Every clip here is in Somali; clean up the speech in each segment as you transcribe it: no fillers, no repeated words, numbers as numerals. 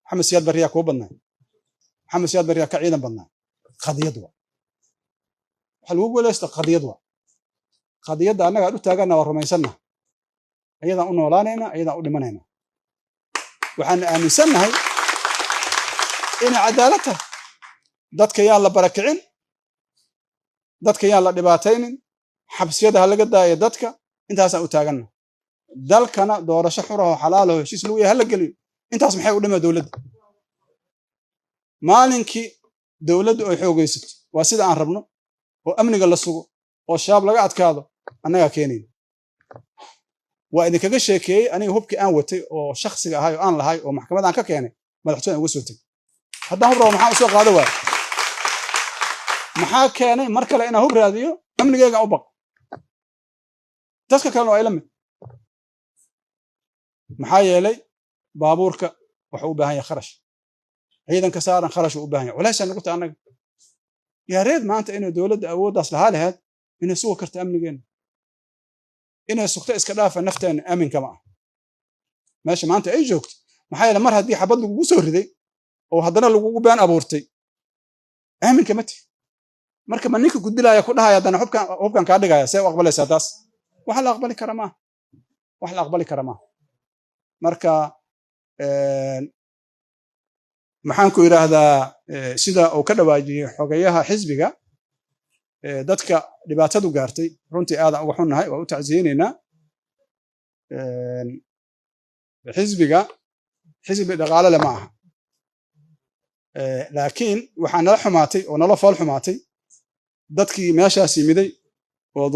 محمد سياد بريا كو بدنا محمد سياد بريا كعيدا بدنا قضية waxa lagu guulaysto qadiyada anaga u taagana waa rumaysana ayada u noolaanayna ayada u dhimanayna waxaan aaminsanahay in cadaaladda dadka yaa la barakicin dadka yaa la dhibaataynin xabsiyada laga daayo dadka intaas u taagana dalkana doorasho xur ah oo xalaal ah heshiis lagu yahay la galiyo intaas maxay u dhimay dawladda maalinkii dawladdu ay xoogaysato waa sida aan rabno oo amniga la sugo oo shaab laga adkaado annaga keenay waa idin kaga sheekeeyay aniga hubkii aan watay oo shakhsiga ahay oo aan lahay oo maxkamadda aan ka keenay madaxtooyada ugu soo tagay haddaan hub rabo maxaa u soo qaado waay maxaa keenay mar kale inaan hub raadiyo amnigeyga u baq dadka kalena waa ila mid maxaa yeelay baabuurka wuxuu u baahan yahay kharash ciidanka saaran kharash u baahan yahay walaasha nagu ta annaga يا ريت ما أنت إنه دولة أود أصلها لهاد إنه سوى كرت أمن جن إنه سكت إسكافة نفتن أمن كمان ماشي ما أنت أي جوكت محايا المرة دي حبض له جوسور ذي أو هذنا له بيان أبورتي أمن كمتي مركب منيك قد لا يكون هاي هذا حب كان كارد جاي سوى أقبل سادس وحلا أقبل كرامة وحلا أقبل كرامة مركب maxaan ku yiraahdaa sida uu ka dhawaajiyay xogayaha xisbiga dadka dhibaatadu gaartay runtii aad uga xunnahay waa u tacsiyeynaa xisbiga xisbi dhaqaale leh ma aha laakiin waxaa nala xumaatay oo nala fool xumaatay dadkii meeshaas yimiday oo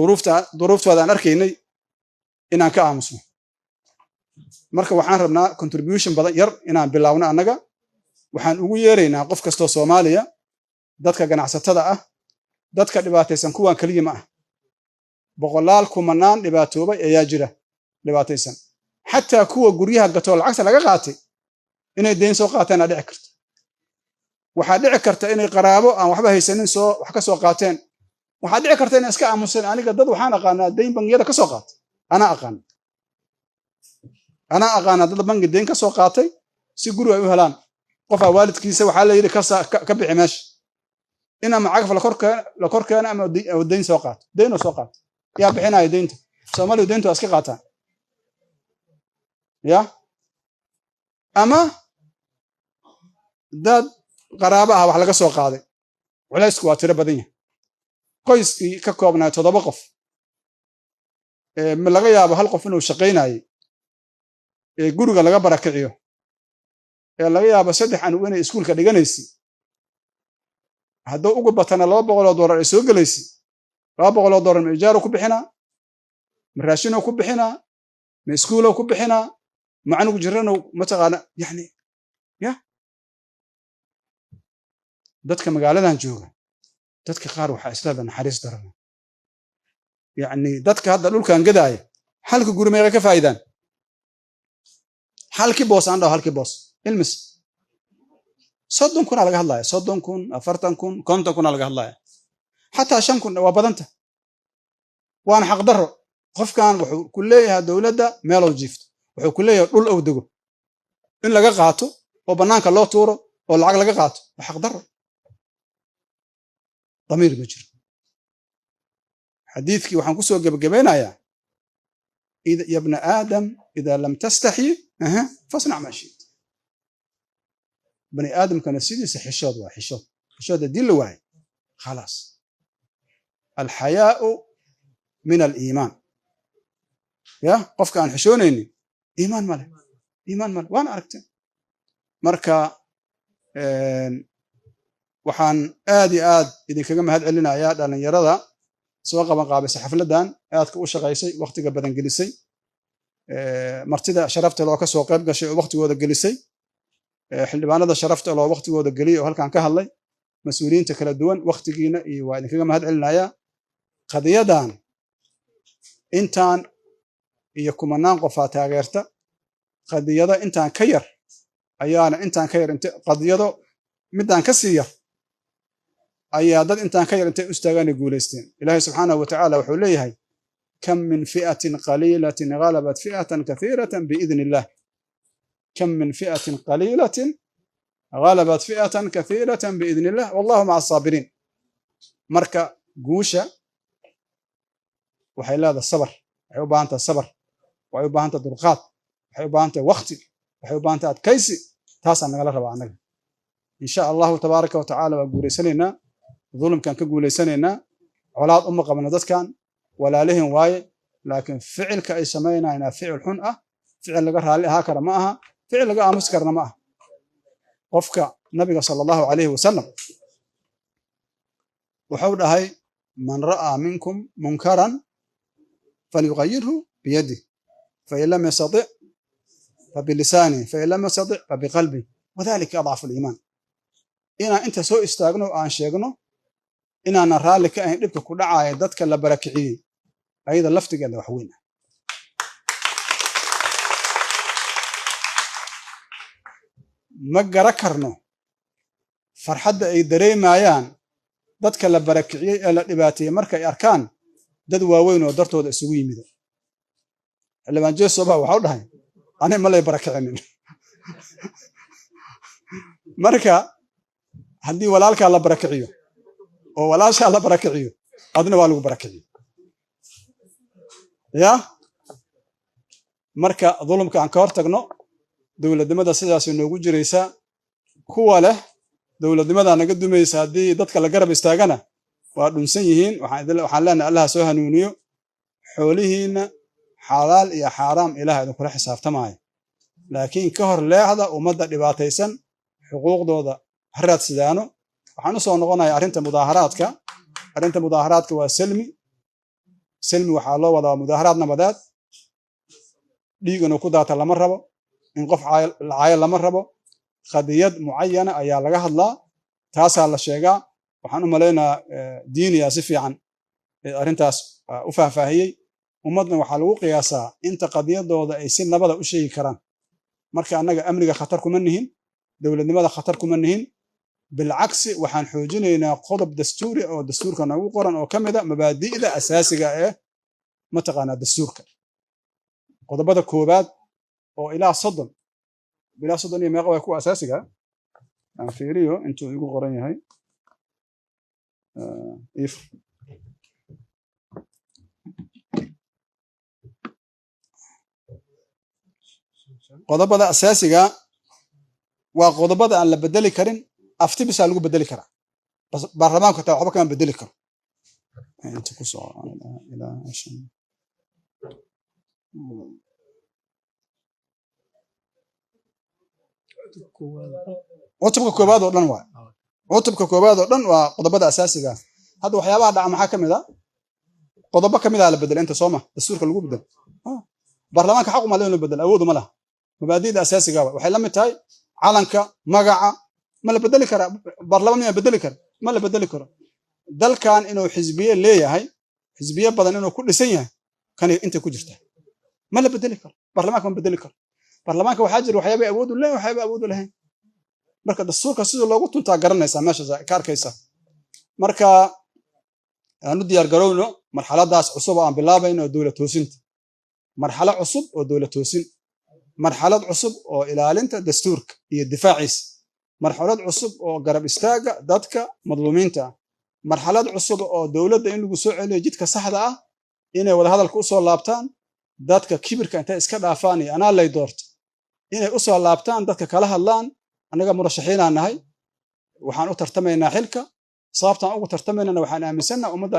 duruuftooda aan arkaynay inaan ka aamusno marka waxaan rabnaa contribution badan yar inaan bilaawno annaga waxaan ugu yeeraynaa qof kastoo Soomaaliya dadka ganacsatada ah dadka dhibaataysan kuwan kaliya ma ah boqolaal kumanaan dhibaatoobay ayaa jira dhibaataysan xataa kuwa guryaha gato lacagta laga qaatay inay deyn soo qaateen dhici karto waxa dhici karta inay qaraabo aan waxba haysanin soo wax ka soo qaateen waxa dhici karta inay iska aamuseen aniga dad waxaan aqaanaa deyn bangiyada ka soo qaatay ana aqaan dad bangi deyn ka soo qaatay si guri ay u helaan qof waalidkiisa waxa la yiri ka bixi meesh ina macagaf la korkeena ama deyn soo qaato yaa bixinay deynta Soomaalidu deyntu iska qaataan ya ama dad qaraabo ah wax laga soo qaaday walaasku waa tiro badan yahay qoyskii ka koobnaa 7 qof ma laga yaabo hal qof inuu shaqeynaayo guriga laga barakiciyo laga yaabo 3 aan inay iskuulka dhiganaysi haddii ugu batana $200 ay soo galaysi $200 ma ijaaro ku bixina ma raashino ku bixina ma iskuulo ku bixina ma anigu jirano ma taqaana yani ya dadka magaaladan jooga dadka qaar waxa islaada naxariis daran yani dadka hadda dhulkan gadaaya halka guri meeqa ka faa'iidaan halkii boos aan dhaw halkii boos ilmis 30 kun laga hadlaya 30 kun 40 kun 50 kun laga hadlaya xataa 5 kun waa badanta waan xaq daro qofkan wuxuu ku leeyahay dawladda meel oo jiifto wuxuu ku leeyahay dhul oo dego in laga qaato oo banaanka loo tuuro oo lacag laga qaato waa xaq daro ضمير مجر حديثك waxaan ku soo gabagabeynayaa يا ابن آدم إذا لم تستحي فاصنع ما شئت بني آدم كان سيدي حشود الدين لواي خلاص الحياء من الإيمان يا قف كان حشونيني إيمان ماله وأنا عرفت مركا waxaan aad idinkaga mahad celinayaa dhalinyarada soo qaban qaabisay xafladan aadka u shaqeysay waqtiga badan gelisay martida sharafta loo ka soo qayb gashay oo waqtigooda gelisay xildhibaanada sharafta loo waqtigooda geliyay oo halkan ka hadlay mas'uuliyiinta kala duwan waqtigiina iyo waa idinkaga mahad celinayaa qadiyadan intaan iyo kumanaan qof taageerta qadiyada intaan ka yar ayaana intaan ka yar inta qadiyado midaan ka siiya ayaa dad intaan ka yar intay u istaagaan guuleysteen ilaahay subhanahu wa ta'ala wuxuu leeyahay kam min fi'atin qalilatin ghalabat fi'atan kathiratan bi'idhnillah kam min fi'atin qalilatin غلبت فئة كثيرة بإذن الله والله مع الصابرين. مركا جوشة وحيلا هذا الصبر، وحيوبا أنت الصبر، وحيوبا أنت درقات، وحيوبا أنت وقتي، وحيوبا أنت كيسي تاسع نقل ربع عنك إن شاء الله تبارك وتعالى. وقولي سنينا ظلم كان كقولي سنينا أولاد أم قبل ندس كان ولا لهم واي، لكن فعل كأي سمينا هنا فعل حنقة، فعل لقرها اللي هاكر معها، فعل لقاها مسكرنا معها. قفك النبي صلى الله عليه وسلم وحول هاي من رأى منكم منكرا فليغيره بيده، فإن لم يستطع فبلسانه، فإن لم يستطع فبقلبه، وذلك أضعف الإيمان. إنا أنت سوء استاغنو آن شيغنو إنا نرى لك أن يبقى كل عايدتك لبركعي أيضا لفتك اللي وحوينا. مقرا كرنو فرحد أي دريمايان dadka la barakiciyay ee la dhibaateeyay markay arkaan dad waaweyn oo dartooda isugu yimid xildhibaan jeeso baa waxa u dhahay ani ma lay barakicinin. marka haddii walaalkaa la barakiciyo oo walaashaa la barakiciyo adna waa lagu barakiciyo ya. marka dulumka aan ka hortagno dowladnimada sidaas inoogu jiraysaa. kuwa leh dowladnimada naga dumaysa haddii dadka la garab istaagana waa dhunsan yihiin. waxaan leenahay allah soo hanuuniyo xoolihiina xalaal iyo xaaraam ilaahay idin kula xisaabtamaayo, laakiin ka hor leexda ummadda dhibaataysan xuquuqdooda ha raadsidaano. waxaan u soo noqonayaa arrinta mudaaharaadka waa selmi waxaa loo wadaa mudaaharaad nabadeed. dhiig inuu ku daata lama rabo, in qof la caayo lama rabo, qadiyad mucayana ayaa laga hadlaa, taasaa la sheegaa. waxaan u malaynaa diiniya si fiican arrintaas u faahfaahiyey. ummadna waxaa lagu qiyaasaa inta qadiyadooda ay si nabada u sheegi karaan. marka annaga amniga khatar kuma nihin, dowladnimada khatar kuma nihin, bilcagsi waxaan xoojinaynaa qodob dastuuri oo dastuurka noogu qoran oo ka mid a mabaadi'da asaasiga ee mataqaanaa dastuurka. qodobada koowaad oo ilaa 30 iyo meeqa waa kuwa asaasiga aan fiiriyo intuu igu qoran yahay. qodobada asaasiga waa qodobada aan la bedeli karin, afti bisa lagu bedeli karaa, bas baarlamaanku taa waxba kama bedeli karo. inta ku soo ilaa cutubka koobaad oo dhan waa qodobada asaasiga. hadda waxyaabaha dhaca maxaa kamid ah? qodobo kamid ah la bedel inta sooma dastuurka lagu bedel. baarlamaanka xaq uma leh inuu bedel, awood uma laha. mabaadi'da asaasiga waxay la mid tahay calanka, magaca ma la bedeli karaa? baarlamaan ma bedeli kara? ma la bedeli karo. dalkan inuu xisbiye leeyahay, xisbiye badan inuu ku dhisan yahay kan inta ku jirta ma la bedeli karo. baarlamaanka ma bedeli karo. baarlamaanka waxaa jira waxyaabo awood u leeyahay, waxyaabo awood u lahayn. marka dastuurka sidoo loogu tuntaa garanaysaa meesha ka arkaysa. marka aanu diyaar garowno marxaladaas cusub oo aan bilaabayno dawlad toosinta. marxalad cusub oo dawlad toosin, marxalad cusub oo ilaalinta dastuurka iyo difaaciisa, marxalad cusub oo garab istaaga dadka madluumiinta ah, marxalad cusub oo dawladda in lagu soo celiyo jidka saxda ah, inay wada hadalka u soo laabtaan, dadka kibirka intay iska dhaafaan iyo anaa lay doorto inay u soo laabtaan, dadka kala hadlaan. anaga murashaxiinaan nahay, waxaan u tartamaynaa xilka. sababtaan ugu tartamaynana waxaan aaminsannaa ummadda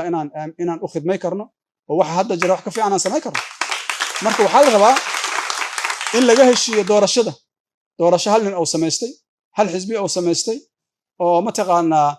inaan u khidmay karno oo waxa hadda jira wax ka fiican aan samayn karno. marka waxaa la rabaa in laga heshiiyo doorasho hal nin uu samaystay, hal xisbi uu samaystay oo mataqaanaa